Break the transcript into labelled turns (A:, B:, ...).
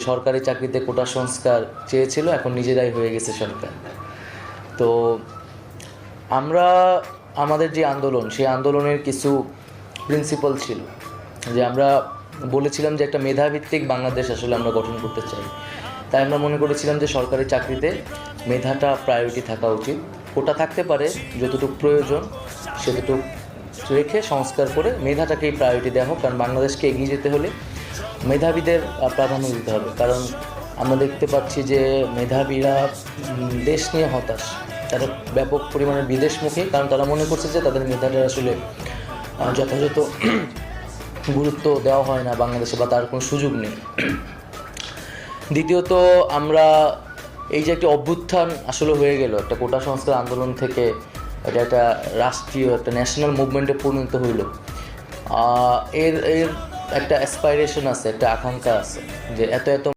A: সরকারি চাকরিতে কোটা সংস্কার চেয়েছিল, এখন নিজেরাই হয়ে গেছে সরকার। তো আমরা আমাদের যে আন্দোলন, সেই আন্দোলনের কিছু প্রিন্সিপাল ছিল যে আমরা বলেছিলাম যে একটা মেধাভিত্তিক বাংলাদেশ আসলে আমরা গঠন করতে চাই। তাই আমরা মনে করেছিলাম যে সরকারি চাকরিতে মেধাটা প্রায়োরিটি থাকা উচিত। কোটা থাকতে পারে, যতটুকু প্রয়োজন সেতটুকু রেখে সংস্কার করে মেধাটাকেই প্রায়োরিটি দেওয়া হোক, কারণ বাংলাদেশকে এগিয়ে যেতে হলে মেধাবীদের প্রাধান্য দিতে হবে। কারণ আমরা দেখতে পাচ্ছি যে মেধাবীরা দেশ নিয়ে হতাশ, তারা ব্যাপক পরিমাণে বিদেশমুখী, কারণ তারা মনে করছে যে তাদের মেধাটা আসলে যথাযথ গুরুত্ব দেওয়া হয় না বাংলাদেশে, বা তার কোনো সুযোগ নেই। দ্বিতীয়ত, আমরা এই যে একটি অভ্যুত্থান আসলে হয়ে গেল একটা কোটা সংস্কার আন্দোলন থেকে, এটা একটা রাষ্ট্রীয় একটা ন্যাশনাল মুভমেন্টে পরিণত হইল। এর এর একটা অ্যাসপাইরেশন আছে, একটা আকাঙ্ক্ষা আছে যে এত